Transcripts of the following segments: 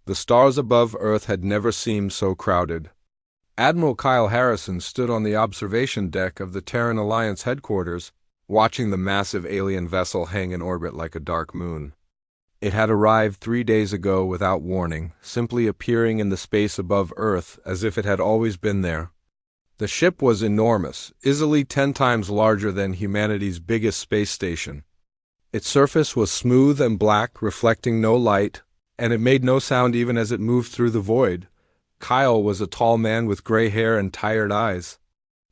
The stars above Earth had never seemed so crowded. Admiral Kyle Harrison stood on the observation deck of the Terran Alliance headquarters, watching the massive alien vessel hang in orbit like a dark moon. It had arrived 3 days ago without warning, simply appearing in the space above Earth as if it had always been there. The ship was enormous, easily 10 times larger than humanity's biggest space station. Its surface was smooth and black, reflecting no light, and it made no sound even as it moved through the void. Kyle was a tall man with gray hair and tired eyes.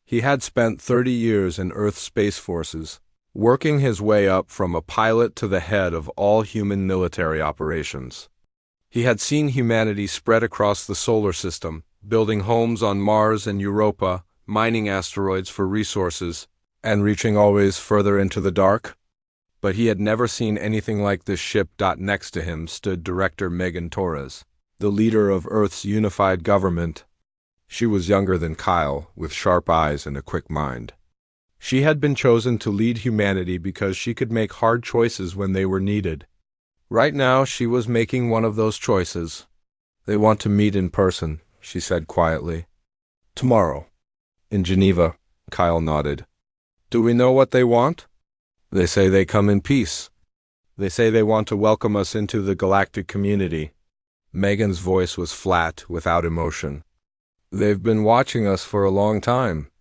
He had spent 30 years in Earth's space forces, working his way up from a pilot to the head of all human military operations. He had seen humanity spread across the solar system, building homes on Mars and Europa, mining asteroids for resources, and reaching always further into the dark. But he had never seen anything like this ship. Next to him stood Director Megan Torres, the leader of Earth's unified government. She was younger than Kyle, with sharp eyes and a quick mind. She had been chosen to lead humanity because she could make hard choices when they were needed. Right now, she was making one of those choices. "They want to meet in person," she said quietly. "Tomorrow." "In Geneva," Kyle nodded. "Do we know what they want?" "They say they come in peace. They say they want to welcome us into the galactic community." Megan's voice was flat, without emotion. "They've been watching us for a long time."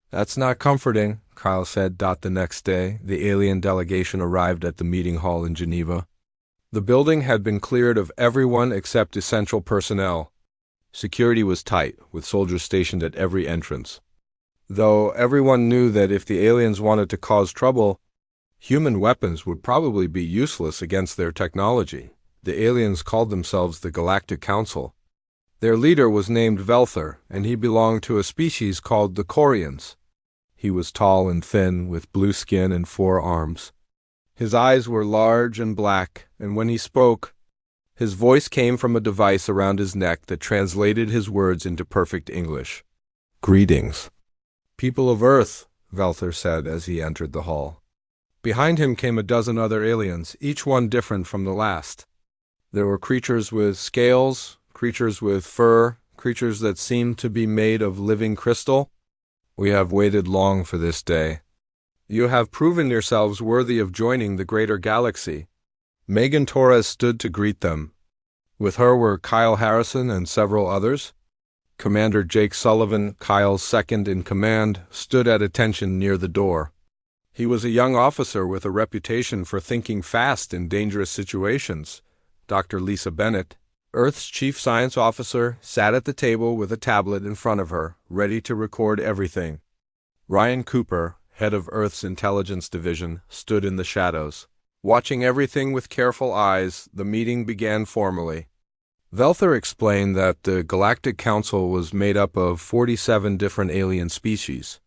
"That's not comforting," Kyle said. The next day, the alien delegation arrived at the meeting hall in Geneva. The building had been cleared of everyone except essential personnel. Security was tight, with soldiers stationed at every entrance. Though everyone knew that if the aliens wanted to cause trouble, human weapons would probably be useless against their technology. The aliens called themselves the Galactic Council. Their leader was named Velther, and he belonged to a species called the Corians. He was tall and thin, with blue skin and 4 arms. His eyes were large and black, and when he spoke, his voice came from a device around his neck that translated his words into perfect English. "Greetings, people of Earth," Velther said as he entered the hall. Behind him came a dozen other aliens, each one different from the last. There were creatures with scales, creatures with fur, creatures that seemed to be made of living crystal. "We have waited long for this day. You have proven yourselves worthy of joining the greater galaxy." Megan Torres stood to greet them. With her were Kyle Harrison and several others. Commander Jake Sullivan, Kyle's second in command, stood at attention near the door. He was a young officer with a reputation for thinking fast in dangerous situations. Dr. Lisa Bennett, Earth's chief science officer, sat at the table with a tablet in front of her, ready to record everything. Ryan Cooper, head of Earth's intelligence division, stood in the shadows. Watching everything with careful eyes, the meeting began formally. Velther explained that the Galactic Council was made up of 47 different alien species.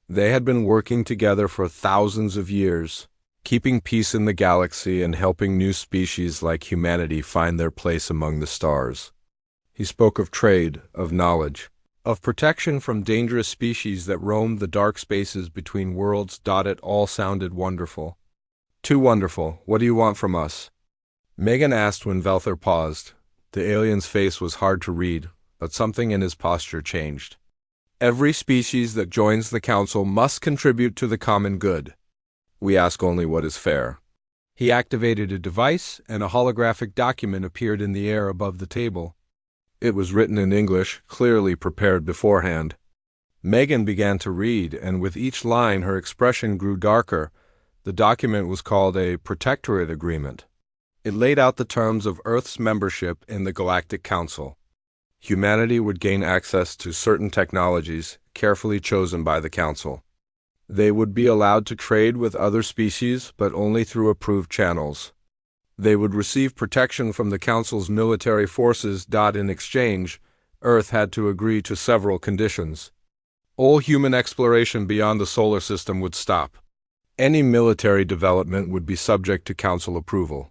They had been working together for thousands of years, keeping peace in the galaxy and helping new species like humanity find their place among the stars. He spoke of trade, of knowledge, of protection from dangerous species that roamed the dark spaces between worlds. It all sounded wonderful. "Too wonderful. What do you want from us?" Megan asked when Velther paused. The alien's face was hard to read, but something in his posture changed. "Every species that joins the Council must contribute to the common good. We ask only what is fair." He activated a device, and a holographic document appeared in the air above the table. It was written in English, clearly prepared beforehand. Megan began to read, and with each line her expression grew darker. The document was called a Protectorate Agreement. It laid out the terms of Earth's membership in the Galactic Council. Humanity would gain access to certain technologies, carefully chosen by the Council. They would be allowed to trade with other species, but only through approved channels. They would receive protection from the Council's military forces. In exchange, Earth had to agree to several conditions. All human exploration beyond the solar system would stop. Any military development would be subject to Council approval.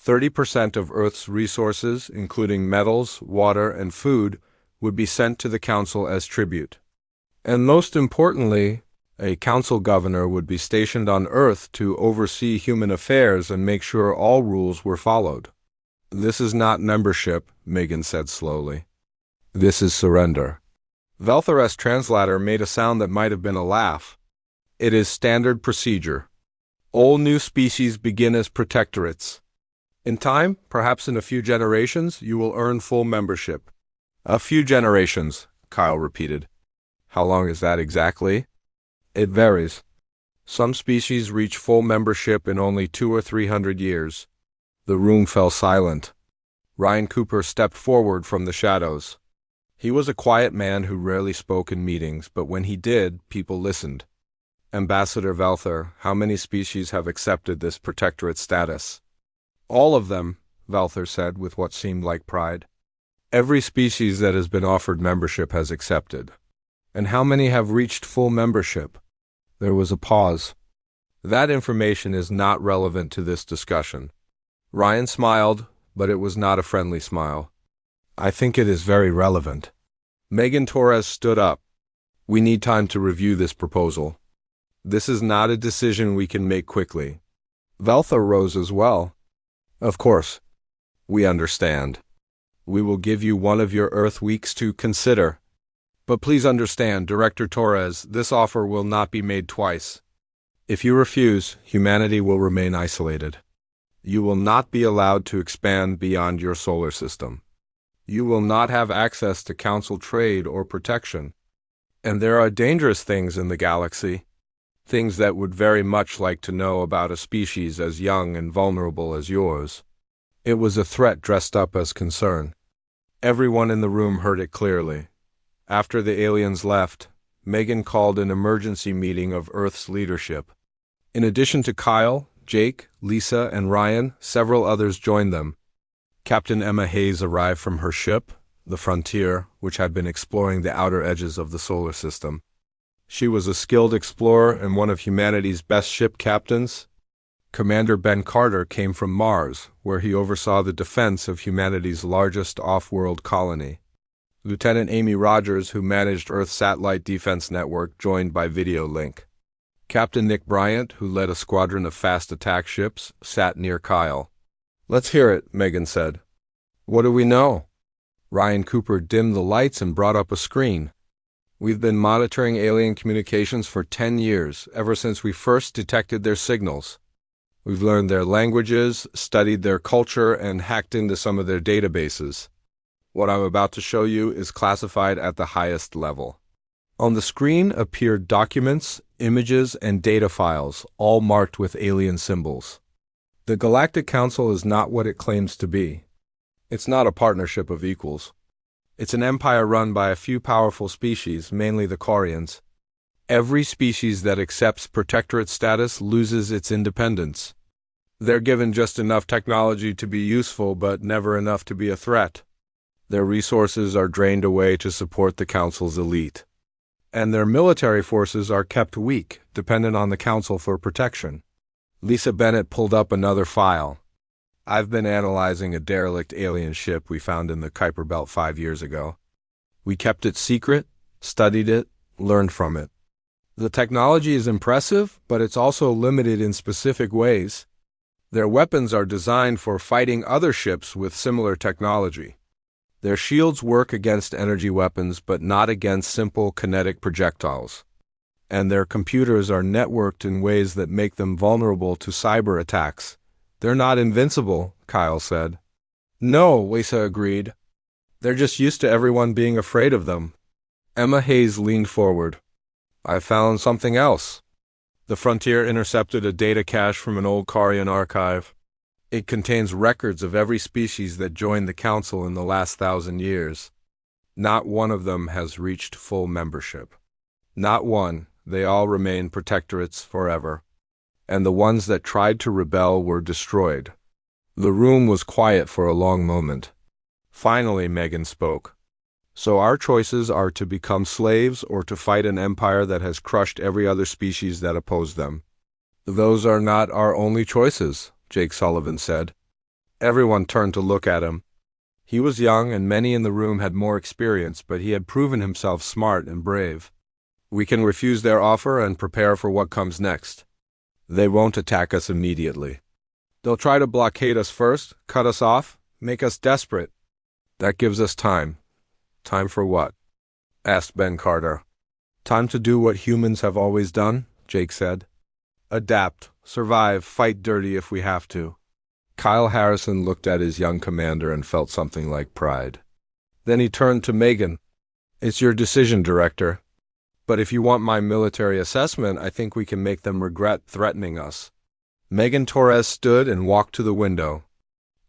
30% of Earth's resources, including metals, water, and food, would be sent to the Council as tribute. And most importantly, a Council governor would be stationed on Earth to oversee human affairs and make sure all rules were followed. This is not membership, Megan said slowly. This is surrender. Velthar's translator made a sound that might have been a laugh. It is standard procedure. All new species begin as protectorates. In time, perhaps in a few generations, you will earn full membership. A few generations, Kyle repeated. How long is that exactly? It varies. Some species reach full membership in only 200 or 300 years. The room fell silent. Ryan Cooper stepped forward from the shadows. He was a quiet man who rarely spoke in meetings, but when he did, people listened. Ambassador Velthar, how many species have accepted this protectorate status? All of them, Velthar said with what seemed like pride. Every species that has been offered membership has accepted. And how many have reached full membership? There was a pause. That information is not relevant to this discussion. Ryan smiled, but it was not a friendly smile. I think it is very relevant. Megan Torres stood up. We need time to review this proposal. This is not a decision we can make quickly. Velthar rose as well. Of course. We understand. We will give you one of your Earth weeks to consider. But please understand, Director Torres, this offer will not be made twice. If you refuse, humanity will remain isolated. You will not be allowed to expand beyond your solar system. You will not have access to council trade or protection. And there are dangerous things in the galaxy. Things that would very much like to know about a species as young and vulnerable as yours. It was a threat dressed up as concern. Everyone in the room heard it clearly. After the aliens left, Megan called an emergency meeting of Earth's leadership. In addition to Kyle, Jake, Lisa, and Ryan, several others joined them. Captain Emma Hayes arrived from her ship, the Frontier, which had been exploring the outer edges of the solar system. She was a skilled explorer and one of humanity's best ship captains. Commander Ben Carter came from Mars, where he oversaw the defense of humanity's largest off-world colony. Lieutenant Amy Rogers, who managed Earth's satellite defense network, joined by video link. Captain Nick Bryant, who led a squadron of fast attack ships, sat near Kyle. Let's hear it, Megan said. What do we know? Ryan Cooper dimmed the lights and brought up a screen. We've been monitoring alien communications for 10 years, ever since we first detected their signals. We've learned their languages, studied their culture, and hacked into some of their databases. What I'm about to show you is classified at the highest level. On the screen appeared documents, images, and data files, all marked with alien symbols. The Galactic Council is not what it claims to be. It's not a partnership of equals. It's an empire run by a few powerful species, mainly the Quarians. Every species that accepts protectorate status loses its independence. They're given just enough technology to be useful, but never enough to be a threat. Their resources are drained away to support the Council's elite. And their military forces are kept weak, dependent on the Council for protection. Lisa Bennett pulled up another file. I've been analyzing a derelict alien ship we found in the Kuiper Belt 5 years ago. We kept it secret, studied it, learned from it. The technology is impressive, but it's also limited in specific ways. Their weapons are designed for fighting other ships with similar technology. Their shields work against energy weapons, but not against simple kinetic projectiles. And their computers are networked in ways that make them vulnerable to cyber attacks. They're not invincible, Kyle said. No, Lisa agreed. They're just used to everyone being afraid of them. Emma Hayes leaned forward. I found something else. The Frontier intercepted a data cache from an old Quarian archive. It contains records of every species that joined the Council in the last 1,000 years. Not one of them has reached full membership. Not one. They all remain protectorates forever. And the ones that tried to rebel were destroyed. The room was quiet for a long moment. Finally, Megan spoke. So our choices are to become slaves or to fight an empire that has crushed every other species that opposed them. Those are not our only choices, Jake Sullivan said. Everyone turned to look at him. He was young and many in the room had more experience, but he had proven himself smart and brave. We can refuse their offer and prepare for what comes next. They won't attack us immediately. They'll try to blockade us first, cut us off, Make us desperate. That gives us time. Time for what? Asked Ben Carter. Time to do what humans have always done, Jake said. Adapt, survive, fight dirty if we have to. Kyle Harrison looked at his young commander and felt something like pride. Then he turned to Megan. It's your decision, Director. But if you want my military assessment, I think we can make them regret threatening us. Megan Torres stood and walked to the window.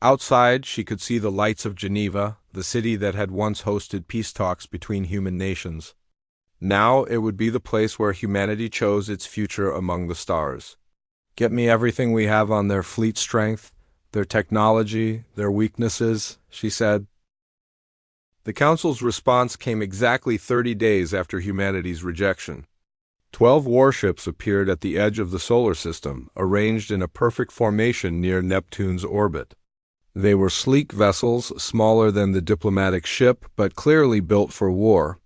Outside, she could see the lights of Geneva, the city that had once hosted peace talks between human nations. Now it would be the place where humanity chose its future among the stars. Get me everything we have on their fleet strength, their technology, their weaknesses, she said. The Council's response came exactly 30 days after humanity's rejection. 12 warships appeared at the edge of the solar system, arranged in a perfect formation near Neptune's orbit. They were sleek vessels, smaller than the diplomatic ship, but clearly built for war.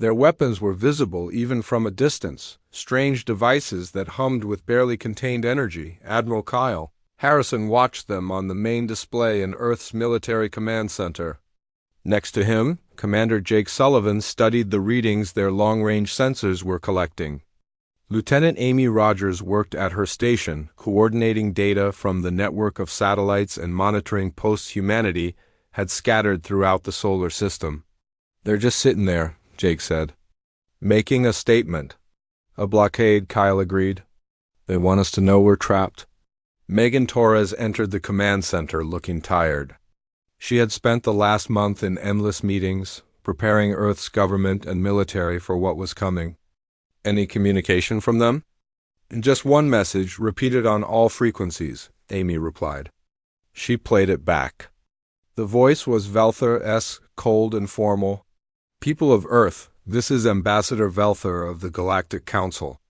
Their weapons were visible even from a distance, strange devices that hummed with barely contained energy. Admiral Kyle Harrison watched them on the main display in Earth's military command center. Next to him, Commander Jake Sullivan studied the readings their long-range sensors were collecting. Lieutenant Amy Rogers worked at her station, coordinating data from the network of satellites and monitoring posts humanity had scattered throughout the solar system. They're just sitting there, Jake said. Making a statement. A blockade, Kyle agreed. They want us to know we're trapped. Megan Torres entered the command center looking tired. She had spent the last month in endless meetings, preparing Earth's government and military for what was coming. Any communication from them? Just one message, repeated on all frequencies, Amy replied. She played it back. The voice was Velther-esque, cold and formal. People of Earth, this is Ambassador Velther of the Galactic Council.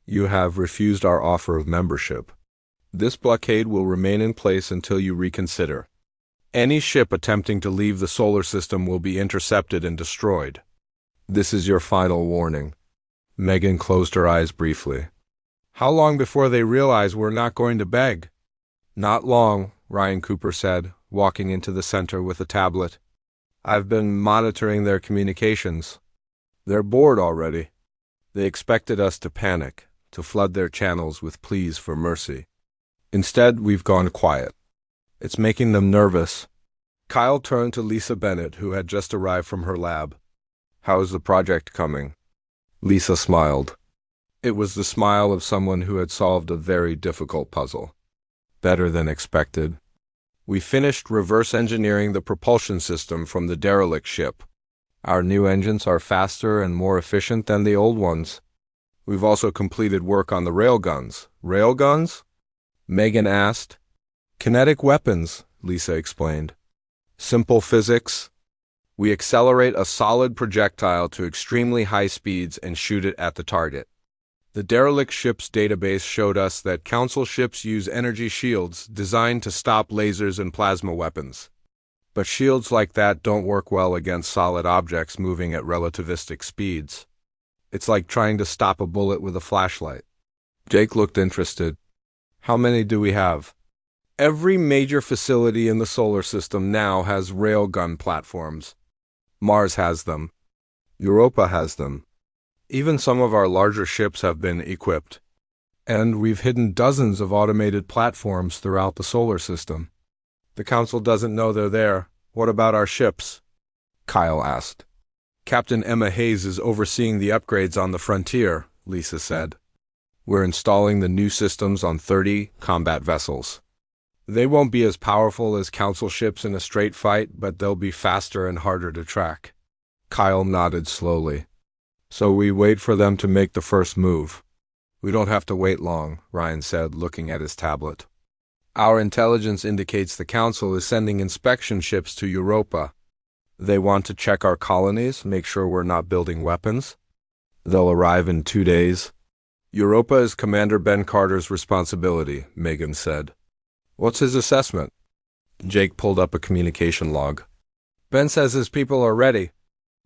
You have refused our offer of membership. This blockade will remain in place until you reconsider. Any ship attempting to leave the solar system will be intercepted and destroyed. This is your final warning. Megan closed her eyes briefly. How long before they realize we're not going to beg? Not long, Ryan Cooper said, walking into the center with a tablet. I've been monitoring their communications. They're bored already. They expected us to panic, to flood their channels with pleas for mercy. Instead, we've gone quiet. It's making them nervous. Kyle turned to Lisa Bennett, who had just arrived from her lab. How is the project coming? Lisa smiled. It was the smile of someone who had solved a very difficult puzzle. Better than expected. We finished reverse engineering the propulsion system from the derelict ship. Our new engines are faster and more efficient than the old ones. We've also completed work on the railguns. Railguns? Megan asked. Kinetic weapons, Lisa explained. Simple physics. We accelerate a solid projectile to extremely high speeds and shoot it at the target. The derelict ship's database showed us that Council ships use energy shields designed to stop lasers and plasma weapons. But shields like that don't work well against solid objects moving at relativistic speeds. It's like trying to stop a bullet with a flashlight. Jake looked interested. How many do we have? Every major facility in the solar system now has railgun platforms. Mars has them. Europa has them. Even some of our larger ships have been equipped. And we've hidden dozens of automated platforms throughout the solar system. The Council doesn't know they're there. What about our ships? Kyle asked. Captain Emma Hayes is overseeing the upgrades on the frontier, Lisa said. We're installing the new systems on 30 combat vessels. They won't be as powerful as Council ships in a straight fight, but they'll be faster and harder to track. Kyle nodded slowly. So we wait for them to make the first move. We don't have to wait long, Ryan said, looking at his tablet. Our intelligence indicates the Council is sending inspection ships to Europa. They want to check our colonies, make sure we're not building weapons. They'll arrive in 2 days. Europa is Commander Ben Carter's responsibility, Megan said. What's his assessment? Jake pulled up a communication log. Ben says his people are ready.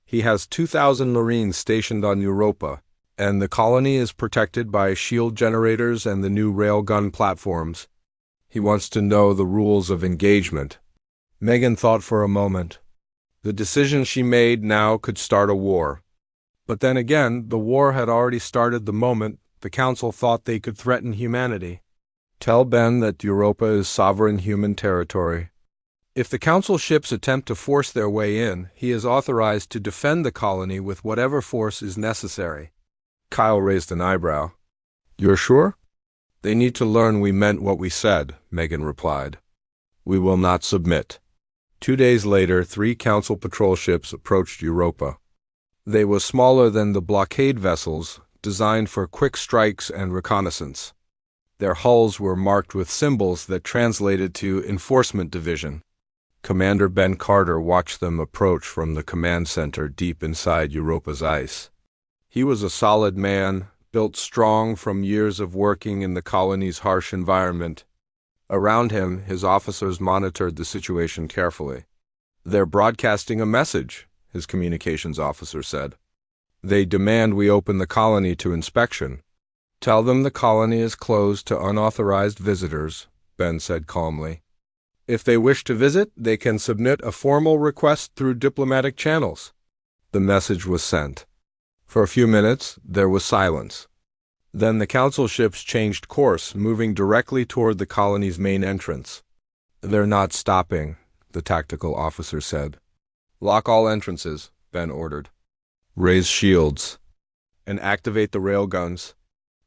He has 2,000 Marines stationed on Europa, and the colony is protected by shield generators and the new railgun platforms. He wants to know the rules of engagement. Megan thought for a moment. The decision she made now could start a war. But then again, the war had already started the moment the Council thought they could threaten humanity. Tell Ben that Europa is sovereign human territory. If the Council ships attempt to force their way in, he is authorized to defend the colony with whatever force is necessary. Kyle raised an eyebrow. You're sure? They need to learn we meant what we said, Megan replied. We will not submit. 2 days later, 3 Council patrol ships approached Europa. They were smaller than the blockade vessels, designed for quick strikes and reconnaissance. Their hulls were marked with symbols that translated to Enforcement Division. Commander Ben Carter watched them approach from the command center deep inside Europa's ice. He was a solid man, built strong from years of working in the colony's harsh environment. Around him, his officers monitored the situation carefully. They're broadcasting a message, his communications officer said. They demand we open the colony to inspection. Tell them the colony is closed to unauthorized visitors, Ben said calmly. If they wish to visit, they can submit a formal request through diplomatic channels. The message was sent. For a few minutes, there was silence. Then the Council ships changed course, moving directly toward the colony's main entrance. They're not stopping, the tactical officer said. Lock all entrances, Ben ordered. Raise shields. And activate the railguns.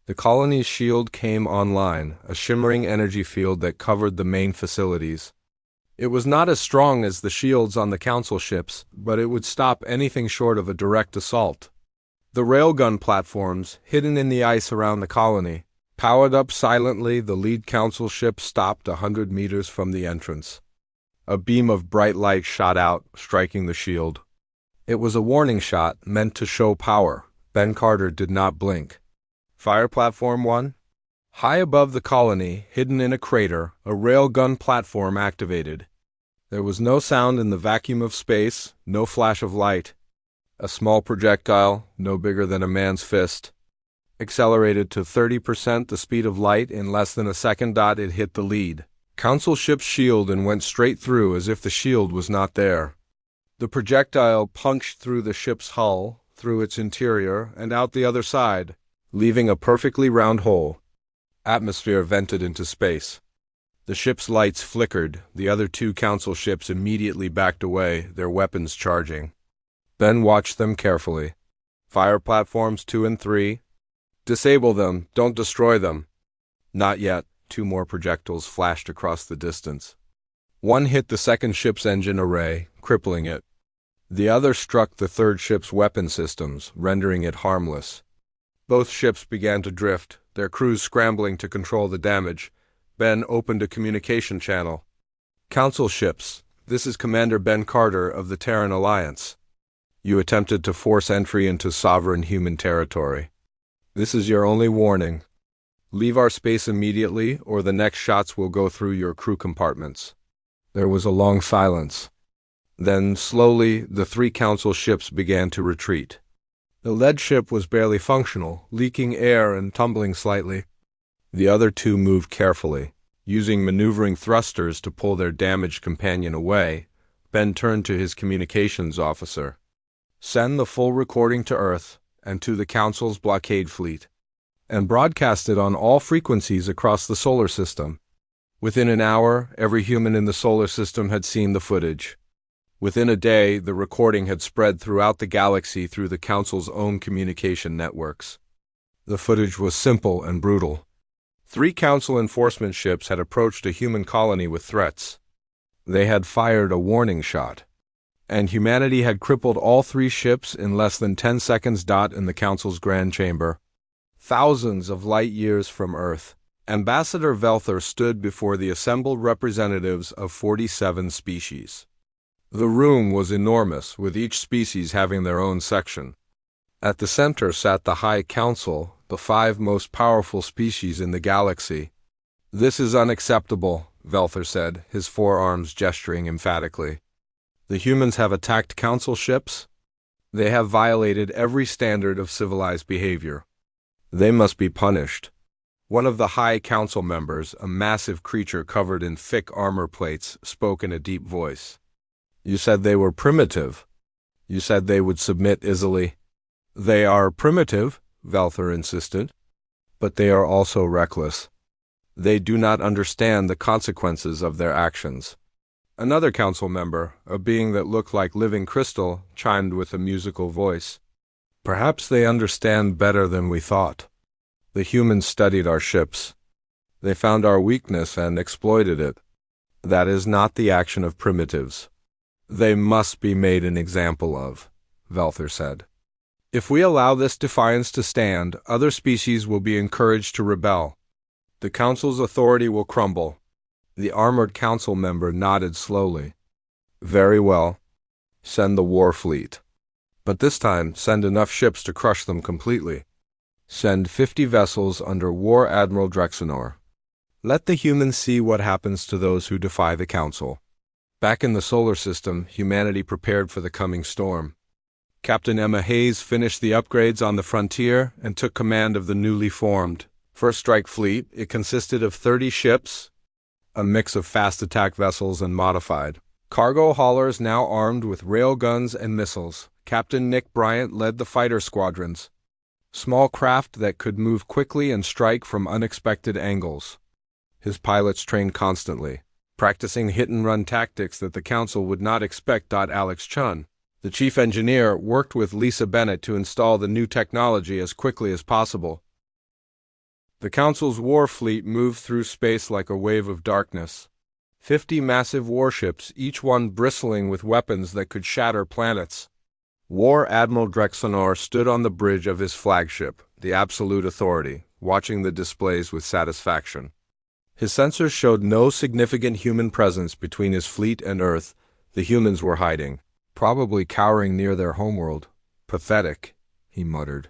The colony's shield came online, a shimmering energy field that covered the main facilities. It was not as strong as the shields on the Council ships, but it would stop anything short of a direct assault. The railgun platforms, hidden in the ice around the colony, powered up silently. The lead Council ship stopped 100 meters from the entrance. A beam of bright light shot out, striking the shield. It was a warning shot meant to show power. Ben Carter did not blink. Fire Platform 1? High above the colony, hidden in a crater, a railgun platform activated. There was no sound in the vacuum of space, no flash of light. A small projectile, no bigger than a man's fist, accelerated to 30% the speed of light in less than a second. It hit the lead Council ship's shield and went straight through as if the shield was not there. The projectile punched through the ship's hull, through its interior, and out the other side, leaving a perfectly round hole. Atmosphere vented into space. The ship's lights flickered. The other 2 Council ships immediately backed away, their weapons charging. Ben watched them carefully. Fire platforms 2 and 3. Disable them, don't destroy them. Not yet. 2 more projectiles flashed across the distance. One hit the second ship's engine array, crippling it. The other struck the third ship's weapon systems, rendering it harmless. Both ships began to drift, their crews scrambling to control the damage. Ben opened a communication channel. Council ships, this is Commander Ben Carter of the Terran Alliance. You attempted to force entry into sovereign human territory. This is your only warning. Leave our space immediately, or the next shots will go through your crew compartments. There was a long silence. Then, slowly, the 3 Council ships began to retreat. The lead ship was barely functional, leaking air and tumbling slightly. The other 2 moved carefully, using maneuvering thrusters to pull their damaged companion away. Ben turned to his communications officer. Send the full recording to Earth and to the Council's blockade fleet, and broadcast it on all frequencies across the solar system. Within an hour, every human in the solar system had seen the footage. Within a day, the recording had spread throughout the galaxy through the Council's own communication networks. The footage was simple and brutal. 3 Council enforcement ships had approached a human colony with threats. They had fired a warning shot, and humanity had crippled all 3 ships in less than 10 seconds. In the Council's Grand Chamber, thousands of light years from Earth, Ambassador Velther stood before the assembled representatives of 47 species. The room was enormous, with each species having their own section. At the center sat the High Council, the 5 most powerful species in the galaxy. This is unacceptable, Velther said, his forearms gesturing emphatically. The humans have attacked Council ships. They have violated every standard of civilized behavior. They must be punished. One of the High Council members, a massive creature covered in thick armor plates, spoke in a deep voice. "You said they were primitive. You said they would submit easily." "They are primitive," Valther insisted, "but they are also reckless. They do not understand the consequences of their actions." Another council member, a being that looked like living crystal, chimed with a musical voice. "Perhaps they understand better than we thought. The humans studied our ships. They found our weakness and exploited it. That is not the action of primitives. They must be made an example of," Valther said. "If we allow this defiance to stand, other species will be encouraged to rebel. The Council's authority will crumble." The armored council member nodded slowly. "Very well. Send the war fleet. But this time, send enough ships to crush them completely. Send 50 vessels under War Admiral Drexenor. Let the humans see what happens to those who defy the Council." Back in the solar system, humanity prepared for the coming storm. Captain Emma Hayes finished the upgrades on the frontier and took command of the newly formed First Strike Fleet. It consisted of 30 ships, a mix of fast attack vessels and modified cargo haulers now armed with railguns and missiles. Captain Nick Bryant led the fighter squadrons, small craft that could move quickly and strike from unexpected angles. His pilots trained constantly, practicing hit-and-run tactics that the Council would not expect. Alex Chun, the chief engineer, worked with Lisa Bennett to install the new technology as quickly as possible. The Council's war fleet moved through space like a wave of darkness. 50 massive warships, each one bristling with weapons that could shatter planets. War Admiral Drexenor stood on the bridge of his flagship, the Absolute Authority, watching the displays with satisfaction. His sensors showed no significant human presence between his fleet and Earth. The humans were hiding, probably cowering near their homeworld. "Pathetic," he muttered.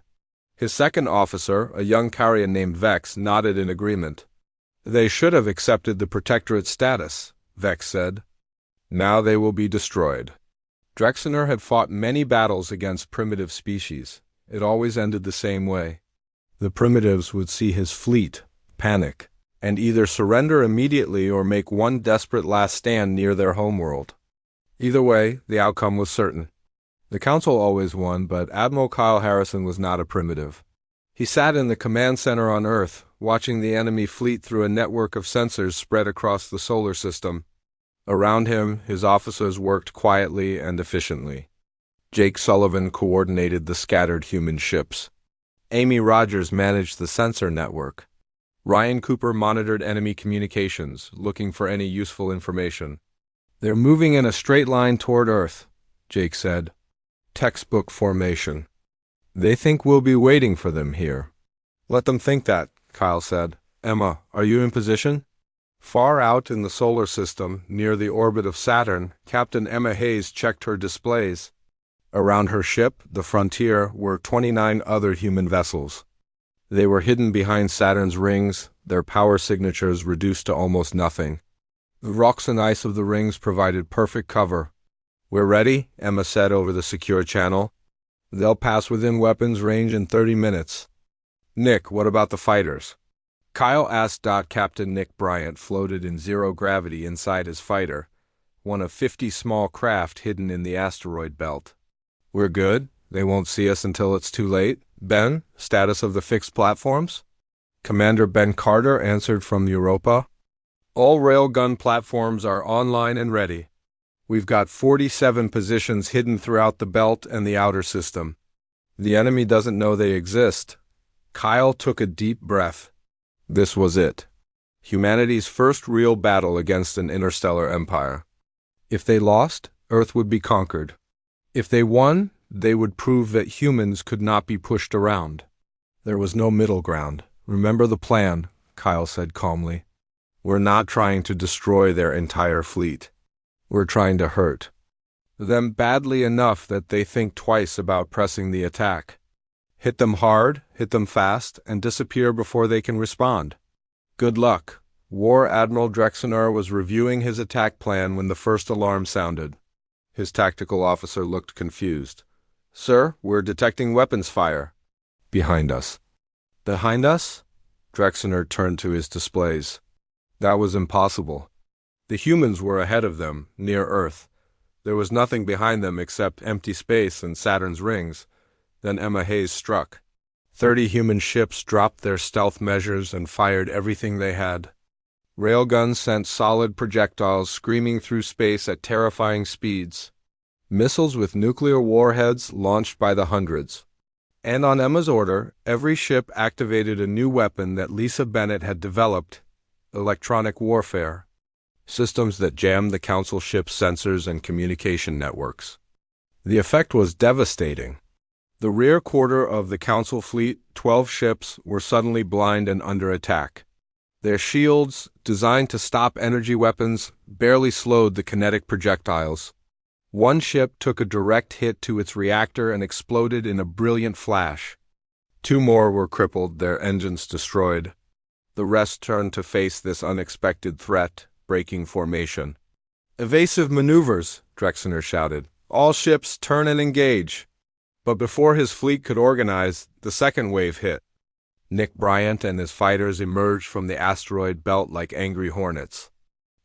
His second officer, a young Carian named Vex, nodded in agreement. "They should have accepted the protectorate status," Vex said. "Now they will be destroyed." Drexenor had fought many battles against primitive species. It always ended the same way. The primitives would see his fleet, panic, and either surrender immediately or make one desperate last stand near their homeworld. Either way, the outcome was certain. The Council always won, but Admiral Kyle Harrison was not a primitive. He sat in the command center on Earth, watching the enemy fleet through a network of sensors spread across the solar system. Around him, his officers worked quietly and efficiently. Jake Sullivan coordinated the scattered human ships. Amy Rogers managed the sensor network. Ryan Cooper monitored enemy communications, looking for any useful information. "They're moving in a straight line toward Earth," Jake said. "Textbook formation. They think we'll be waiting for them here." "Let them think that," Kyle said. "Emma, are you in position?" Far out in the solar system, near the orbit of Saturn, Captain Emma Hayes checked her displays. Around her ship, the Frontier, were 29 other human vessels. They were hidden behind Saturn's rings, their power signatures reduced to almost nothing. The rocks and ice of the rings provided perfect cover. "We're ready," Emma said over the secure channel. "They'll pass within weapons range in 30 minutes. "Nick, what about the fighters?" Kyle asked. Captain Nick Bryant floated in zero gravity inside his fighter, one of 50 small craft hidden in the asteroid belt. "We're good. They won't see us until it's too late. Ben, status of the fixed platforms?" Commander Ben Carter answered from Europa. "All railgun platforms are online and ready. We've got 47 positions hidden throughout the belt and the outer system. The enemy doesn't know they exist." Kyle took a deep breath. This was it. Humanity's first real battle against an interstellar empire. If they lost, Earth would be conquered. If they won, they would prove that humans could not be pushed around. There was no middle ground. "Remember the plan," Kyle said calmly. "We're not trying to destroy their entire fleet. We're trying to hurt them badly enough that they think twice about pressing the attack. Hit them hard, hit them fast, and disappear before they can respond. Good luck." War Admiral Drexenor was reviewing his attack plan when the first alarm sounded. His tactical officer looked confused. "Sir, we're detecting weapons fire." "Behind us." "Behind us?" Drexner turned to his displays. That was impossible. The humans were ahead of them, near Earth. There was nothing behind them except empty space and Saturn's rings. Then Emma Hayes struck. 30 human ships dropped their stealth measures and fired everything they had. Railguns sent solid projectiles screaming through space at terrifying speeds. Missiles with nuclear warheads launched by the hundreds. And on Emma's order, every ship activated a new weapon that Lisa Bennett had developed: electronic warfare. Systems that jammed the Council ship's sensors and communication networks. The effect was devastating. The rear quarter of the Council fleet, 12 ships, were suddenly blind and under attack. Their shields, designed to stop energy weapons, barely slowed the kinetic projectiles. One ship took a direct hit to its reactor and exploded in a brilliant flash. 2 more were crippled, their engines destroyed. The rest turned to face this unexpected threat, breaking formation. "Evasive maneuvers," Drexner shouted. "All ships turn and engage." But before his fleet could organize, the second wave hit. Nick Bryant and his fighters emerged from the asteroid belt like angry hornets.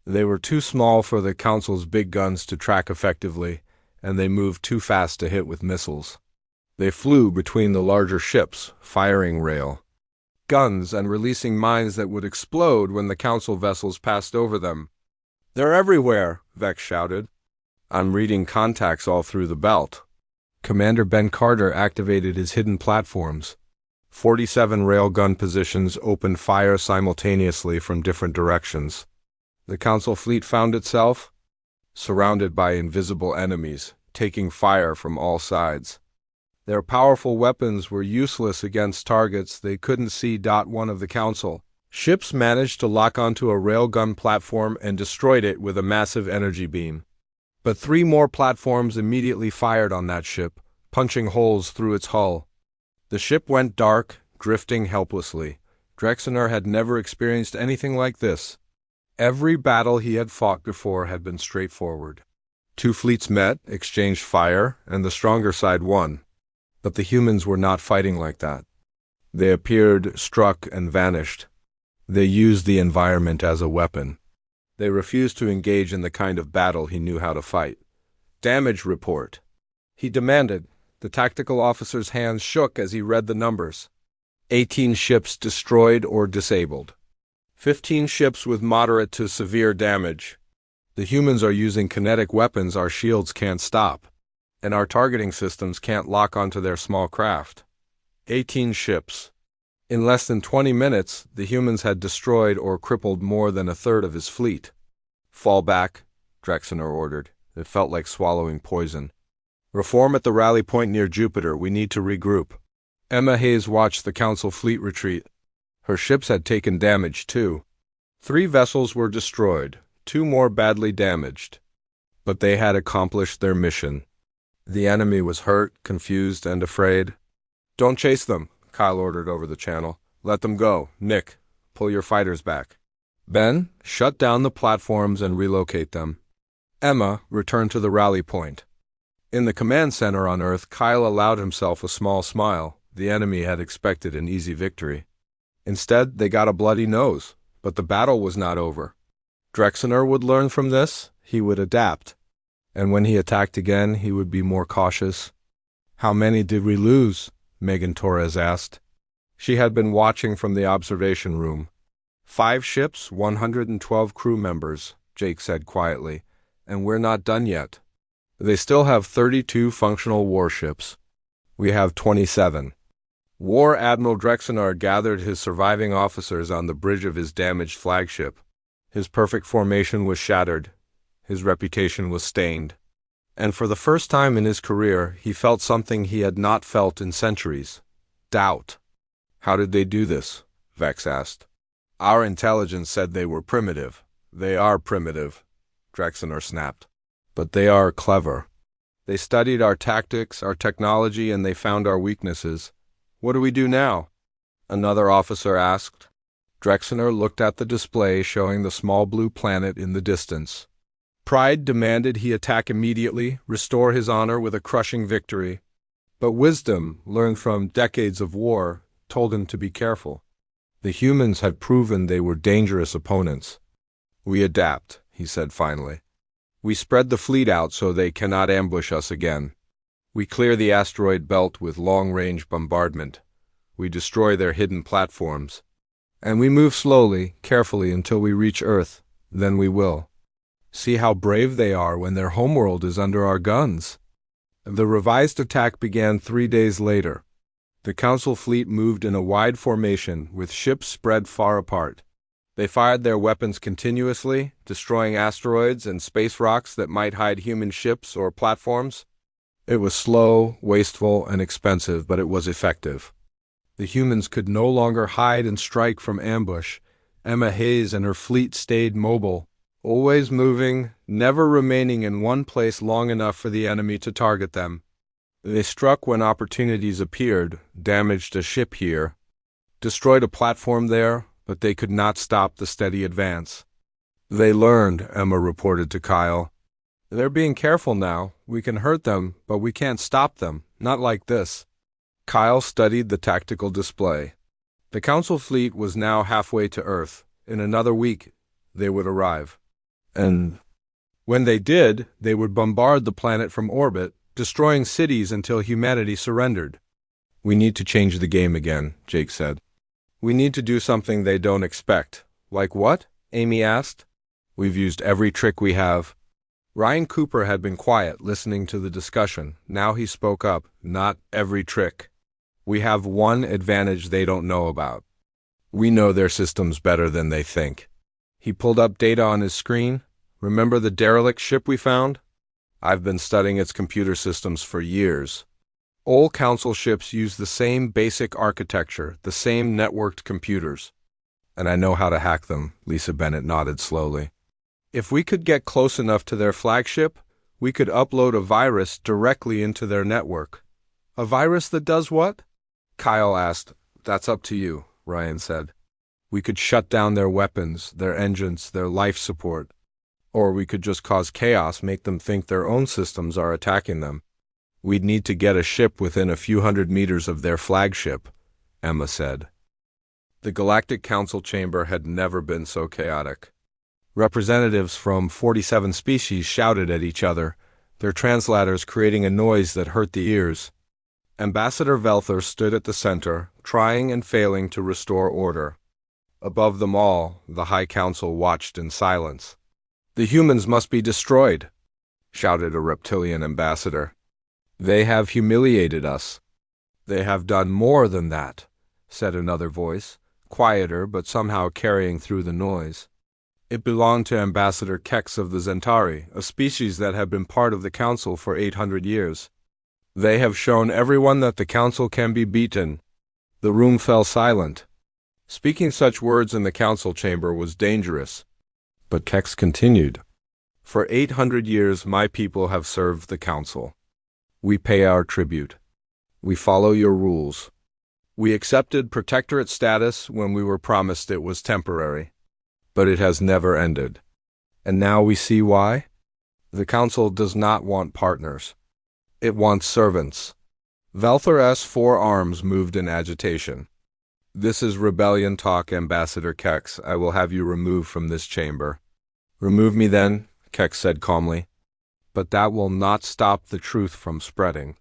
They were too small for the Council's big guns to track effectively, and they moved too fast to hit with missiles. They flew between the larger ships, firing rail guns and releasing mines that would explode when the Council vessels passed over them. "They're everywhere," Vex shouted. "I'm reading contacts all through the belt." Commander Ben Carter activated his hidden platforms. 47 railgun positions opened fire simultaneously from different directions. The Council fleet found itself surrounded by invisible enemies, taking fire from all sides. Their powerful weapons were useless against targets they couldn't see. One of the Council ships managed to lock onto a railgun platform and destroyed it with a massive energy beam. But 3 more platforms immediately fired on that ship, punching holes through its hull. The ship went dark, drifting helplessly. Drexner had never experienced anything like this. Every battle he had fought before had been straightforward. 2 fleets met, exchanged fire, and the stronger side won. But the humans were not fighting like that. They appeared, struck, and vanished. They used the environment as a weapon. They refused to engage in the kind of battle he knew how to fight. "Damage report," he demanded. The tactical officer's hands shook as he read the numbers. 18 ships destroyed or disabled. 15 ships with moderate to severe damage. The humans are using kinetic weapons our shields can't stop, and our targeting systems can't lock onto their small craft. 18 ships. In less than 20 minutes, the humans had destroyed or crippled more than a third of his fleet. "Fall back," Drexner ordered. It felt like swallowing poison. "Reform at the rally point near Jupiter. We need to regroup." Emma Hayes watched the Council fleet retreat. Her ships had taken damage, too. 3 vessels were destroyed, 2 more badly damaged. But they had accomplished their mission. The enemy was hurt, confused, and afraid. "Don't chase them," Kyle ordered over the channel. "Let them go. Nick, pull your fighters back. Ben, shut down the platforms and relocate them." Emma returned to the rally point. In the command center on Earth, Kyle allowed himself a small smile. The enemy had expected an easy victory. Instead, they got a bloody nose, but the battle was not over. Drexner would learn from this. He would adapt. And when he attacked again, he would be more cautious. "How many did we lose?" Megan Torres asked. She had been watching from the observation room. 5 ships, 112 crew members, Jake said quietly. "And we're not done yet. They still have 32 functional warships. We have 27. War Admiral Drexner gathered his surviving officers on the bridge of his damaged flagship. His perfect formation was shattered. His reputation was stained. And for the first time in his career, he felt something he had not felt in centuries: doubt. "How did they do this?" Vex asked. "Our intelligence said they were primitive." "They are primitive," Drexner snapped. "But they are clever. They studied our tactics, our technology, and they found our weaknesses. What do we do now?" another officer asked. Drexner looked at the display showing the small blue planet in the distance. Pride demanded he attack immediately, restore his honor with a crushing victory. But wisdom, learned from decades of war, told him to be careful. The humans had proven they were dangerous opponents. "We adapt," he said finally. "We spread the fleet out so they cannot ambush us again. We clear the asteroid belt with long-range bombardment. We destroy their hidden platforms. And we move slowly, carefully until we reach Earth. Then we will. See how brave they are when their homeworld is under our guns." The revised attack began 3 days later. The Council fleet moved in a wide formation, with ships spread far apart. They fired their weapons continuously, destroying asteroids and space rocks that might hide human ships or platforms. It was slow, wasteful, and expensive, but it was effective. The humans could no longer hide and strike from ambush. Emma Hayes and her fleet stayed mobile, always moving, never remaining in one place long enough for the enemy to target them. They struck when opportunities appeared, damaged a ship here, destroyed a platform there, but they could not stop the steady advance. "They learned," Emma reported to Kyle. "They're being careful now. We can hurt them, but we can't stop them. Not like this." Kyle studied the tactical display. The Council fleet was now halfway to Earth. In another week, they would arrive. And when they did, they would bombard the planet from orbit, destroying cities until humanity surrendered. "We need to change the game again," Jake said. "We need to do something they don't expect." "Like what?" Amy asked. "We've used every trick we have." Ryan Cooper had been quiet, listening to the discussion. Now he spoke up. "Not every trick. We have one advantage they don't know about. We know their systems better than they think." He pulled up data on his screen. "Remember the derelict ship we found? I've been studying its computer systems for years. All Council ships use the same basic architecture, the same networked computers. And I know how to hack them," Lisa Bennett nodded slowly. "If we could get close enough to their flagship, we could upload a virus directly into their network." "A virus that does what?" Kyle asked. "That's up to you," Ryan said. "We could shut down their weapons, their engines, their life support. Or we could just cause chaos, make them think their own systems are attacking them. We'd need to get a ship within a few hundred meters of their flagship," Emma said. The Galactic Council chamber had never been so chaotic. Representatives from 47 species shouted at each other, their translators creating a noise that hurt the ears. Ambassador Velther stood at the center, trying and failing to restore order. Above them all, the High Council watched in silence. "The humans must be destroyed," shouted a reptilian ambassador. "They have humiliated us." "They have done more than that," said another voice, quieter but somehow carrying through the noise. It belonged to Ambassador Kex of the Zentari, a species that had been part of the Council for 800 years. "They have shown everyone that the Council can be beaten." The room fell silent. Speaking such words in the Council chamber was dangerous. But Kex continued. "For 800 years my people have served the Council. We pay our tribute. We follow your rules. We accepted protectorate status when we were promised it was temporary. But it has never ended. And now we see why? The Council does not want partners. It wants servants." Velther's 4 arms moved in agitation. "This is rebellion talk, Ambassador Kex. I will have you removed from this chamber." "Remove me then," Kex said calmly. "But that will not stop the truth from spreading.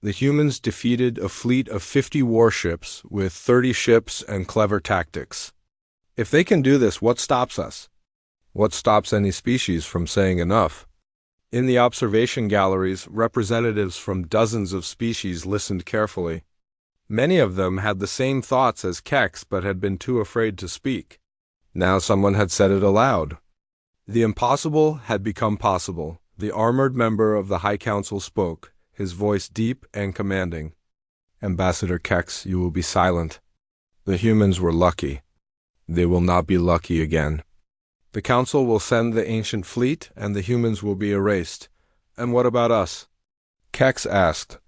The humans defeated a fleet of 50 warships with 30 ships and clever tactics. If they can do this, what stops us? What stops any species from saying enough?" In the observation galleries, representatives from dozens of species listened carefully. Many of them had the same thoughts as Kex but had been too afraid to speak. Now someone had said it aloud. The impossible had become possible. The armored member of the High Council spoke, his voice deep and commanding. "Ambassador Kex, you will be silent. The humans were lucky. They will not be lucky again. The Council will send the ancient fleet, and the humans will be erased. And what about us?" Kex asked.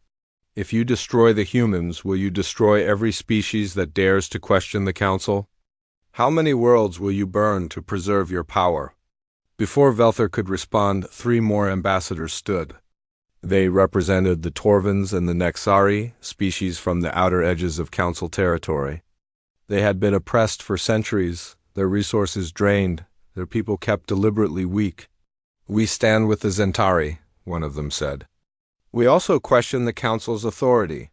"If you destroy the humans, will you destroy every species that dares to question the Council? How many worlds will you burn to preserve your power?" Before Velther could respond, 3 more ambassadors stood. They represented the Torvins and the Nexari, species from the outer edges of Council territory. They had been oppressed for centuries, their resources drained, their people kept deliberately weak. "We stand with the Zentari," one of them said. "We also question the Council's authority."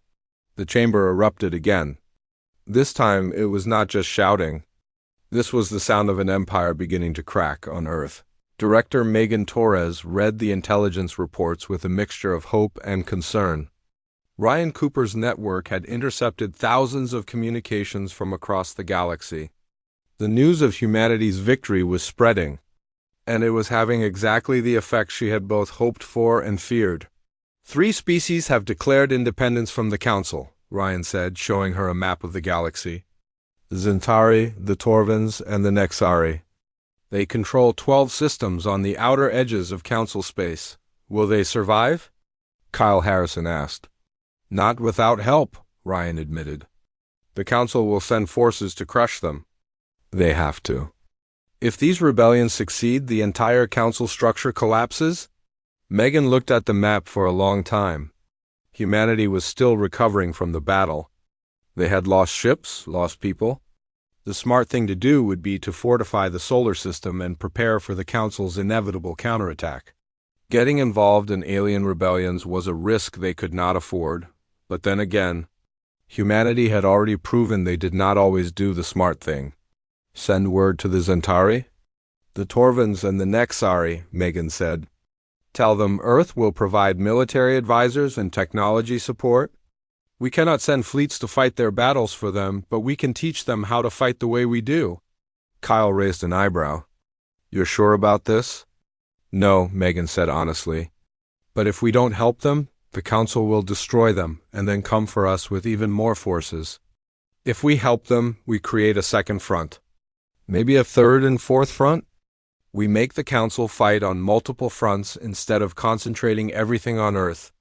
The chamber erupted again. This time it was not just shouting. This was the sound of an empire beginning to crack on Earth. Director Megan Torres read the intelligence reports with a mixture of hope and concern. Ryan Cooper's network had intercepted thousands of communications from across the galaxy. The news of humanity's victory was spreading, and it was having exactly the effect she had both hoped for and feared. "3 species have declared independence from the Council," Ryan said, showing her a map of the galaxy. "The Zentari, the Torvins, and the Nexari. They control 12 systems on the outer edges of Council space. Will they survive?" Kyle Harrison asked. "Not without help," Ryan admitted. "The Council will send forces to crush them. They have to. If these rebellions succeed, the entire Council structure collapses." Megan looked at the map for a long time. Humanity was still recovering from the battle. They had lost ships, lost people. The smart thing to do would be to fortify the solar system and prepare for the Council's inevitable counterattack. Getting involved in alien rebellions was a risk they could not afford, but then again, humanity had already proven they did not always do the smart thing. "Send word to the Zentari?" "The Torvins and the Nexari," Megan said. "Tell them Earth will provide military advisors and technology support. We cannot send fleets to fight their battles for them, but we can teach them how to fight the way we do." Kyle raised an eyebrow. "You're sure about this?" "No," Megan said honestly. "But if we don't help them, the Council will destroy them and then come for us with even more forces. If we help them, we create a second front. Maybe a third and fourth front? We make the Council fight on multiple fronts instead of concentrating everything on Earth."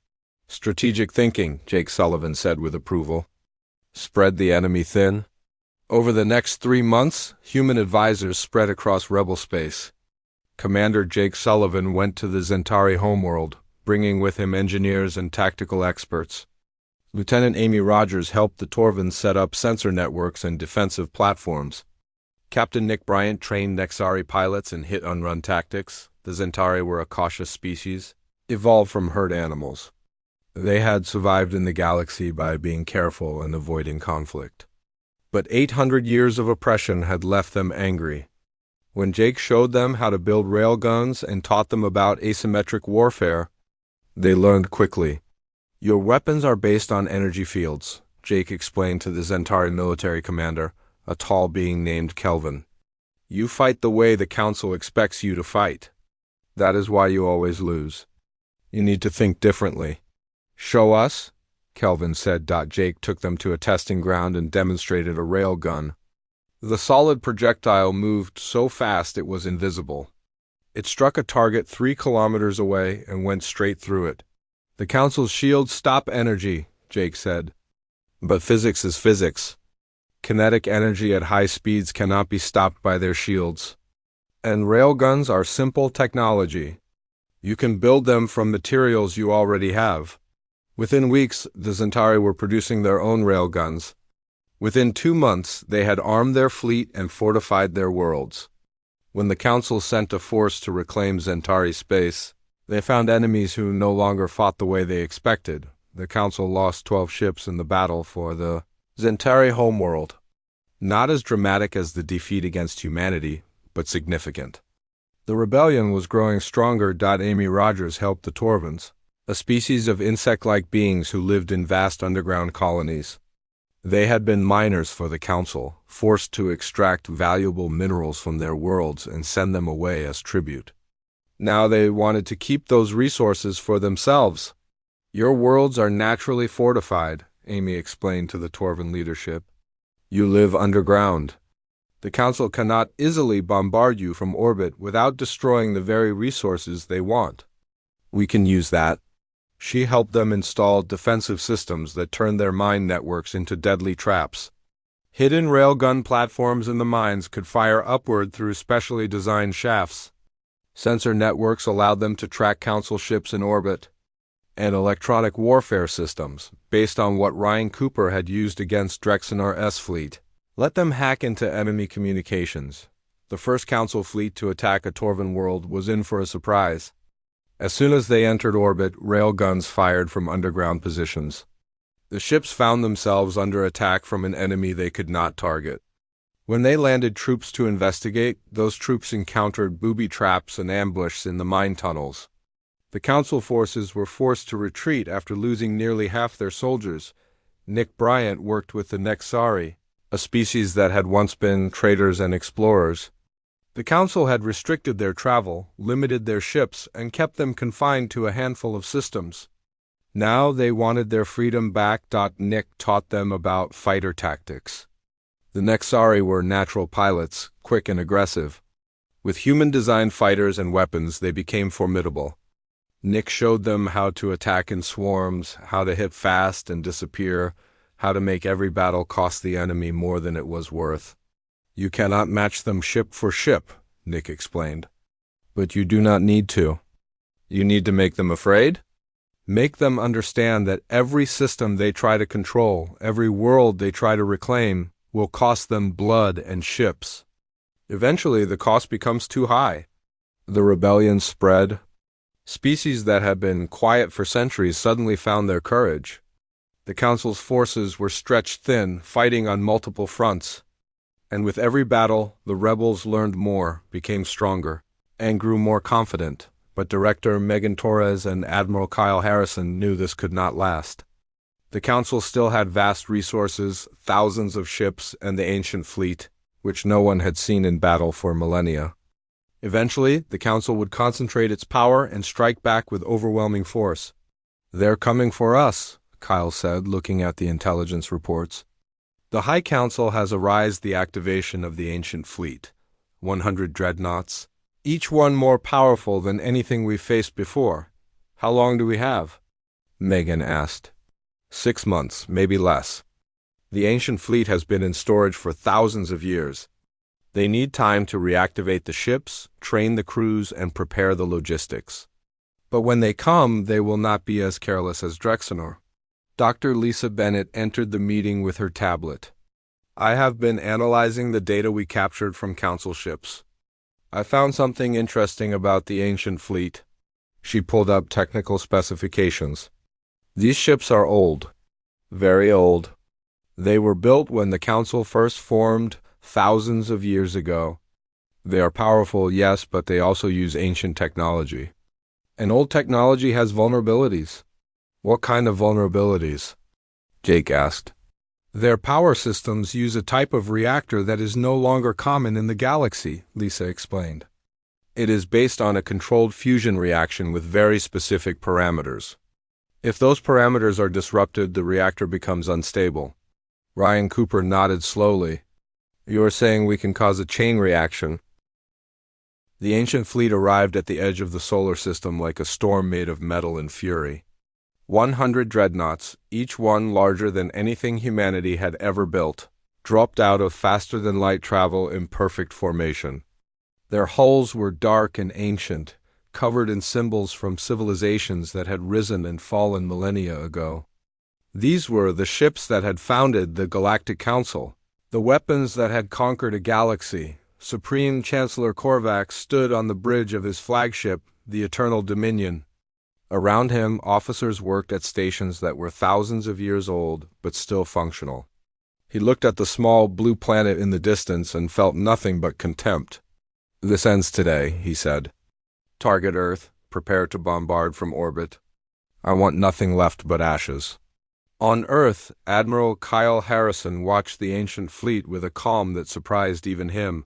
"Strategic thinking," Jake Sullivan said with approval. "Spread the enemy thin." Over the next 3 months, human advisors spread across rebel space. Commander Jake Sullivan went to the Zentari homeworld, bringing with him engineers and tactical experts. Lieutenant Amy Rogers helped the Torvins set up sensor networks and defensive platforms. Captain Nick Bryant trained Nexari pilots in hit-and-run tactics. The Zentari were a cautious species, evolved from herd animals. They had survived in the galaxy by being careful and avoiding conflict. But 800 years of oppression had left them angry. When Jake showed them how to build railguns and taught them about asymmetric warfare, they learned quickly. "Your weapons are based on energy fields," Jake explained to the Zentari military commander, a tall being named Kelvin. "You fight the way the Council expects you to fight. That is why you always lose. You need to think differently." "Show us," Kelvin said. Jake took them to a testing ground and demonstrated a rail gun. The solid projectile moved so fast it was invisible. It struck a target 3 kilometers away and went straight through it. "The Council's shields stop energy," Jake said. "But physics is physics. Kinetic energy at high speeds cannot be stopped by their shields. And railguns are simple technology. You can build them from materials you already have." Within weeks, the Zentari were producing their own railguns. Within 2 months, they had armed their fleet and fortified their worlds. When the Council sent a force to reclaim Zentari space, they found enemies who no longer fought the way they expected. The Council lost 12 ships in the battle for the Zentari homeworld. Not as dramatic as the defeat against humanity, but significant. The rebellion was growing stronger. Amy Rogers helped the Torvins, a species of insect-like beings who lived in vast underground colonies. They had been miners for the Council, forced to extract valuable minerals from their worlds and send them away as tribute. Now they wanted to keep those resources for themselves. "Your worlds are naturally fortified," Amy explained to the Torvin leadership. "You live underground. The Council cannot easily bombard you from orbit without destroying the very resources they want. We can use that." She helped them install defensive systems that turned their mine networks into deadly traps. Hidden railgun platforms in the mines could fire upward through specially designed shafts. Sensor networks allowed them to track Council ships in orbit. And electronic warfare systems, based on what Ryan Cooper had used against Drexenar S fleet, Let them hack into enemy communications. The first Council fleet to attack a Torvan world was in for a surprise. As soon as they entered orbit, railguns fired from underground positions. The ships found themselves under attack from an enemy they could not target. When they landed troops to investigate, those troops encountered booby traps and ambushes in the mine tunnels. The Council forces were forced to retreat after losing nearly half their soldiers. Nick Bryant worked with the Nexari, a species that had once been traders and explorers. The Council had restricted their travel, limited their ships, and kept them confined to a handful of systems. Now they wanted their freedom back. Nick taught them about fighter tactics. The Nexari were natural pilots, quick and aggressive. With human-designed fighters and weapons, they became formidable. Nick showed them how to attack in swarms, how to hit fast and disappear, how to make every battle cost the enemy more than it was worth. You cannot match them ship for ship, Nick explained. But you do not need to. You need to make them afraid? Make them understand that every system they try to control, every world they try to reclaim, will cost them blood and ships. Eventually, the cost becomes too high. The rebellion spread. Species that had been quiet for centuries suddenly found their courage. The Council's forces were stretched thin, fighting on multiple fronts. And with every battle, the rebels learned more, became stronger, and grew more confident. But Director Megan Torres and Admiral Kyle Harrison knew this could not last. The Council still had vast resources, thousands of ships, and the ancient fleet, which no one had seen in battle for millennia. Eventually, the Council would concentrate its power and strike back with overwhelming force. "They're coming for us," Kyle said, looking at the intelligence reports. The High Council has authorized the activation of the ancient fleet, 100 dreadnoughts, each one more powerful than anything we've faced before. How long do we have? Megan asked. 6 months, maybe less. The ancient fleet has been in storage for thousands of years. They need time to reactivate the ships, train the crews, and prepare the logistics. But when they come, they will not be as careless as Drexenor. Dr. Lisa Bennett entered the meeting with her tablet. "I have been analyzing the data we captured from Council ships. I found something interesting about the ancient fleet." She pulled up technical specifications. "These ships are old. Very old. They were built when the Council first formed thousands of years ago. They are powerful, yes, but they also use ancient technology. And old technology has vulnerabilities." "What kind of vulnerabilities?" Jake asked. "Their power systems use a type of reactor that is no longer common in the galaxy," Lisa explained. "It is based on a controlled fusion reaction with very specific parameters. If those parameters are disrupted, the reactor becomes unstable." Ryan Cooper nodded slowly. "You are saying we can cause a chain reaction?" The ancient fleet arrived at the edge of the solar system like a storm made of metal and fury. 100 dreadnoughts, each one larger than anything humanity had ever built, dropped out of faster-than-light travel in perfect formation. Their hulls were dark and ancient, covered in symbols from civilizations that had risen and fallen millennia ago. These were the ships that had founded the Galactic Council, the weapons that had conquered a galaxy. Supreme Chancellor Korvax stood on the bridge of his flagship, the Eternal Dominion. Around him, officers worked at stations that were thousands of years old, but still functional. He looked at the small blue planet in the distance and felt nothing but contempt. "This ends today," he said. "Target Earth, prepare to bombard from orbit. I want nothing left but ashes." On Earth, Admiral Kyle Harrison watched the ancient fleet with a calm that surprised even him.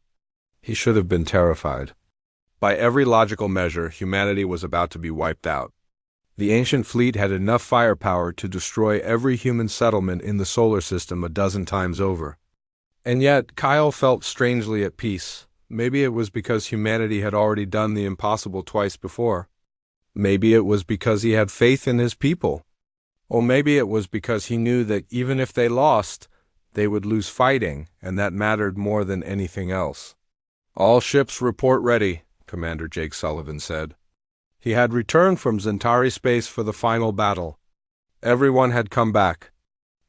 He should have been terrified. By every logical measure, humanity was about to be wiped out. The ancient fleet had enough firepower to destroy every human settlement in the solar system a dozen times over. And yet, Kyle felt strangely at peace. Maybe it was because humanity had already done the impossible twice before. Maybe it was because he had faith in his people. Or maybe it was because he knew that even if they lost, they would lose fighting, and that mattered more than anything else. "All ships report ready," Commander Jake Sullivan said. He had returned from Zentari space for the final battle. Everyone had come back.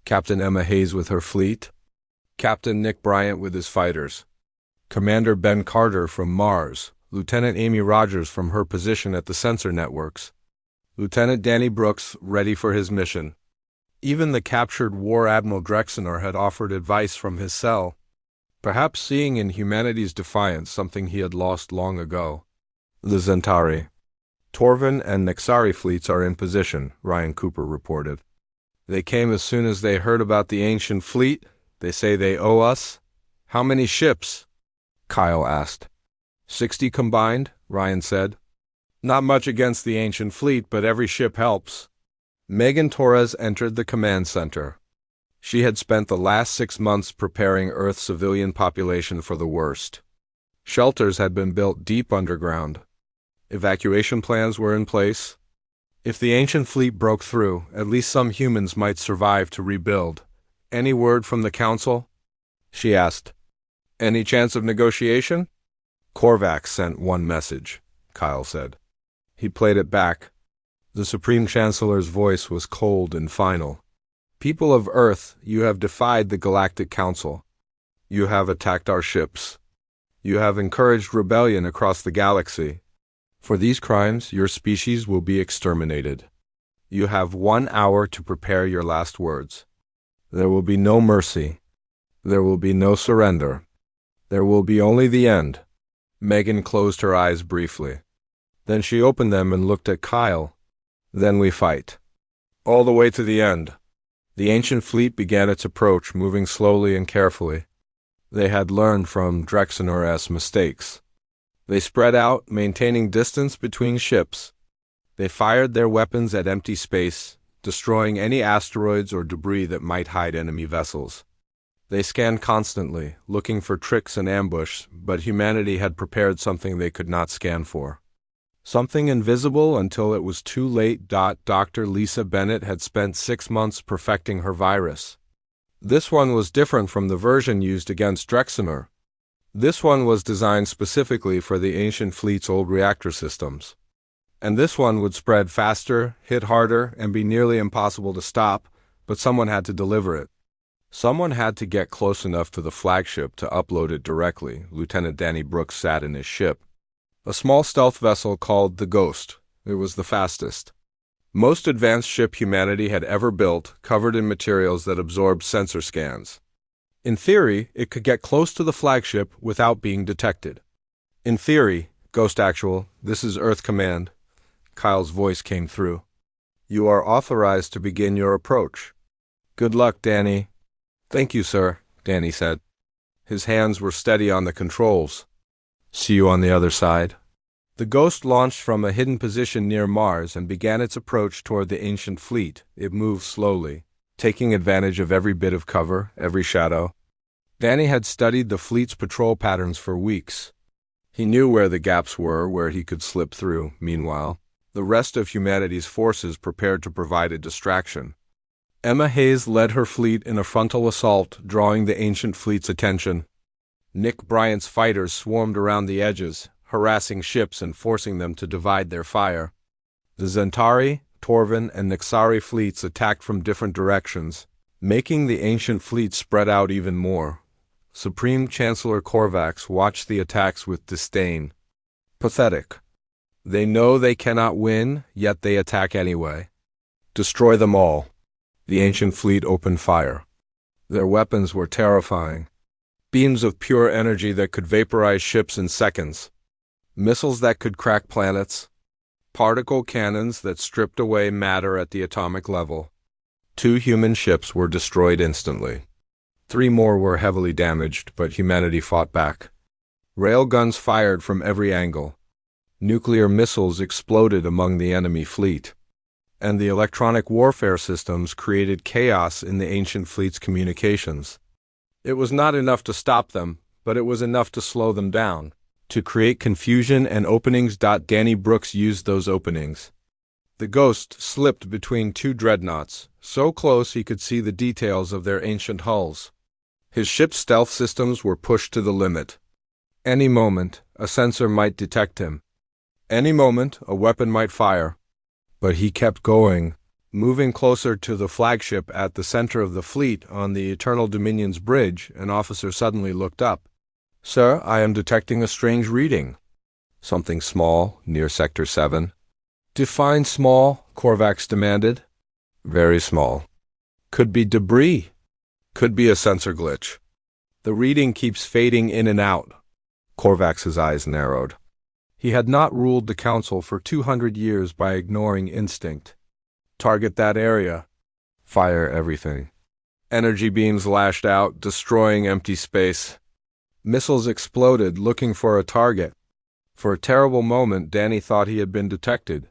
Captain Emma Hayes with her fleet, Captain Nick Bryant with his fighters, Commander Ben Carter from Mars, Lieutenant Amy Rogers from her position at the sensor networks, Lieutenant Danny Brooks ready for his mission. Even the captured War Admiral Drexner had offered advice from his cell, perhaps seeing in humanity's defiance something he had lost long ago. The Centauri, Torvin and Nexari fleets are in position, Ryan Cooper reported. They came as soon as they heard about the ancient fleet. They say they owe us. How many ships? Kyle asked. 60 combined, Ryan said. Not much against the ancient fleet, but every ship helps. Megan Torres entered the command center. She had spent the last 6 months preparing Earth's civilian population for the worst. Shelters had been built deep underground. Evacuation plans were in place. If the ancient fleet broke through, at least some humans might survive to rebuild. Any word from the council? She asked. Any chance of negotiation? Korvax sent one message, Kyle said. He played it back. The Supreme Chancellor's voice was cold and final. People of Earth, you have defied the Galactic Council. You have attacked our ships. You have encouraged rebellion across the galaxy. For these crimes, your species will be exterminated. You have 1 hour to prepare your last words. There will be no mercy. There will be no surrender. There will be only the end. Megan closed her eyes briefly. Then she opened them and looked at Kyle. Then we fight. All the way to the end. The ancient fleet began its approach, moving slowly and carefully. They had learned from Drexner's mistakes. They spread out, maintaining distance between ships. They fired their weapons at empty space, destroying any asteroids or debris that might hide enemy vessels. They scanned constantly, looking for tricks and ambush, but humanity had prepared something they could not scan for. Something invisible until it was too late. Dr. Lisa Bennett had spent 6 months perfecting her virus. This one was different from the version used against Drexner. This one was designed specifically for the ancient fleet's old reactor systems. And this one would spread faster, hit harder, and be nearly impossible to stop, but someone had to deliver it. Someone had to get close enough to the flagship to upload it directly. Lieutenant Danny Brooks sat in his ship. A small stealth vessel called the Ghost. It was the fastest. Most advanced ship humanity had ever built, covered in materials that absorbed sensor scans. In theory, it could get close to the flagship without being detected. In theory, Ghost Actual, this is Earth Command. Kyle's voice came through. You are authorized to begin your approach. Good luck, Danny. Thank you, sir, Danny said. His hands were steady on the controls. See you on the other side. The Ghost launched from a hidden position near Mars and began its approach toward the ancient fleet. It moved slowly, taking advantage of every bit of cover, every shadow. Danny had studied the fleet's patrol patterns for weeks. He knew where the gaps were, where he could slip through. Meanwhile, the rest of humanity's forces prepared to provide a distraction. Emma Hayes led her fleet in a frontal assault, drawing the ancient fleet's attention. Nick Bryant's fighters swarmed around the edges, harassing ships and forcing them to divide their fire. The Centauri, Torvin, and Nexari fleets attacked from different directions, making the ancient fleet spread out even more. Supreme Chancellor Korvax watched the attacks with disdain. Pathetic. They know they cannot win, yet they attack anyway. Destroy them all. The ancient fleet opened fire. Their weapons were terrifying. Beams of pure energy that could vaporize ships in seconds. Missiles that could crack planets. Particle cannons that stripped away matter at the atomic level. 2 human ships were destroyed instantly. 3 more were heavily damaged, but humanity fought back. Railguns fired from every angle. Nuclear missiles exploded among the enemy fleet. And the electronic warfare systems created chaos in the ancient fleet's communications. It was not enough to stop them, but it was enough to slow them down, to create confusion and openings. Danny Brooks used those openings. The Ghost slipped between 2 dreadnoughts, so close he could see the details of their ancient hulls. His ship's stealth systems were pushed to the limit. Any moment, a sensor might detect him. Any moment, a weapon might fire. But he kept going. Moving closer to the flagship at the center of the fleet on the Eternal Dominion's bridge, an officer suddenly looked up. "Sir, I am detecting a strange reading." "Something small, near Sector 7. "Define small," Korvax demanded. "Very small." "Could be debris." "Could be a sensor glitch." "The reading keeps fading in and out." Korvax's eyes narrowed. He had not ruled the Council for 200 years by ignoring instinct. "Target that area." "Fire everything." Energy beams lashed out, destroying empty space. Missiles exploded, looking for a target. For a terrible moment, Danny thought he had been detected.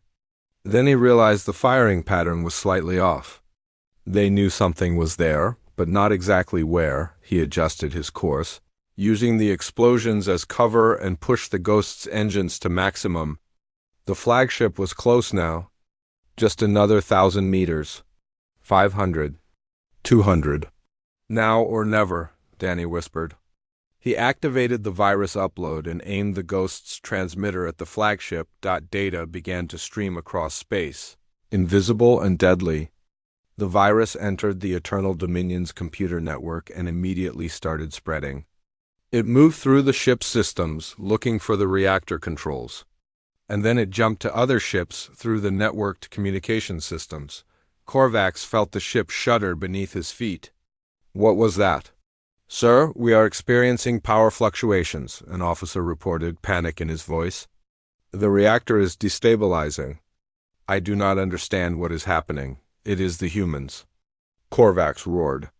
Then he realized the firing pattern was slightly off. They knew something was there, but not exactly where. He adjusted his course, using the explosions as cover, and pushed the Ghost's engines to maximum. The flagship was close now. Just another 1,000 meters. 500. 200. "Now or never," Danny whispered. He activated the virus upload and aimed the Ghost's transmitter at the flagship. Data began to stream across space, invisible and deadly. The virus entered the Eternal Dominion's computer network and immediately started spreading. It moved through the ship's systems, looking for the reactor controls. And then it jumped to other ships through the networked communication systems. Korvax felt the ship shudder beneath his feet. "What was that?" "Sir, we are experiencing power fluctuations," an officer reported, panic in his voice. "The reactor is destabilizing." "I do not understand what is happening. It is the humans." Korvax roared.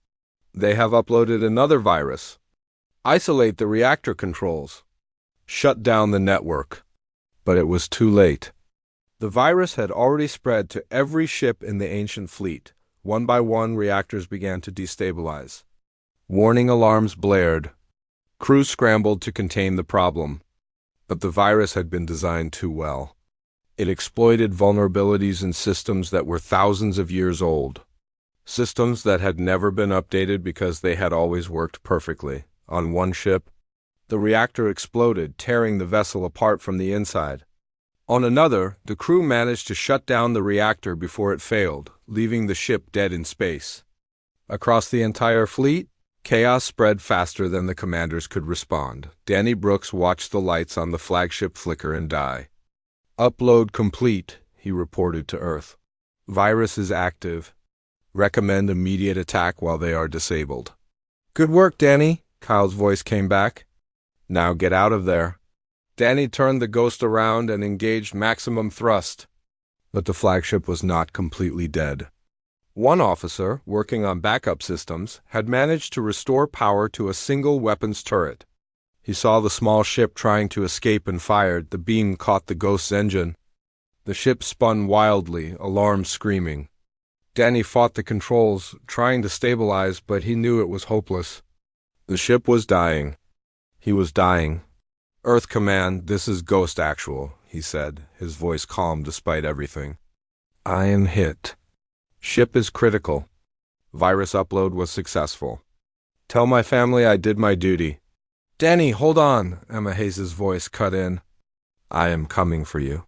"They have uploaded another virus. Isolate the reactor controls. Shut down the network." But it was too late. The virus had already spread to every ship in the ancient fleet. One by one, reactors began to destabilize. Warning alarms blared. Crews scrambled to contain the problem. But the virus had been designed too well. It exploited vulnerabilities in systems that were thousands of years old. Systems that had never been updated because they had always worked perfectly. On one ship, the reactor exploded, tearing the vessel apart from the inside. On another, the crew managed to shut down the reactor before it failed, leaving the ship dead in space. Across the entire fleet, chaos spread faster than the commanders could respond. Danny Brooks watched the lights on the flagship flicker and die. "Upload complete," he reported to Earth. "Virus is active. Recommend immediate attack while they are disabled." "Good work, Danny," Kyle's voice came back. "Now get out of there." Danny turned the Ghost around and engaged maximum thrust. But the flagship was not completely dead. One officer, working on backup systems, had managed to restore power to a single weapons turret. He saw the small ship trying to escape and fired. The beam caught the Ghost's engine. The ship spun wildly, alarms screaming. Danny fought the controls, trying to stabilize, but he knew it was hopeless. The ship was dying. He was dying. "Earth Command, this is Ghost Actual," he said, his voice calm despite everything. "I am hit. Ship is critical. Virus upload was successful. Tell my family I did my duty." "Danny, hold on," Emma Hayes' voice cut in. "I am coming for you."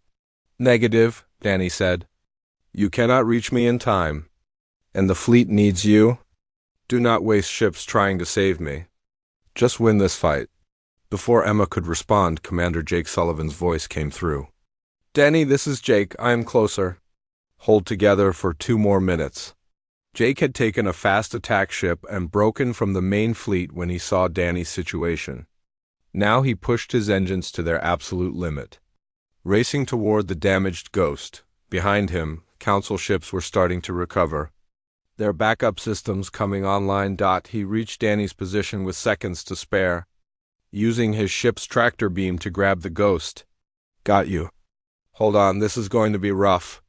"Negative," Danny said. "You cannot reach me in time. And the fleet needs you. Do not waste ships trying to save me. Just win this fight." Before Emma could respond, Commander Jake Sullivan's voice came through. "Danny, this is Jake. I am closer. Hold together for 2 more minutes." Jake had taken a fast attack ship and broken from the main fleet when he saw Danny's situation. Now he pushed his engines to their absolute limit, racing toward the damaged Ghost. Behind him, Council ships were starting to recover, their backup systems coming online. He reached Danny's position with seconds to spare, using his ship's tractor beam to grab the Ghost. "Got you. Hold on, this is going to be rough."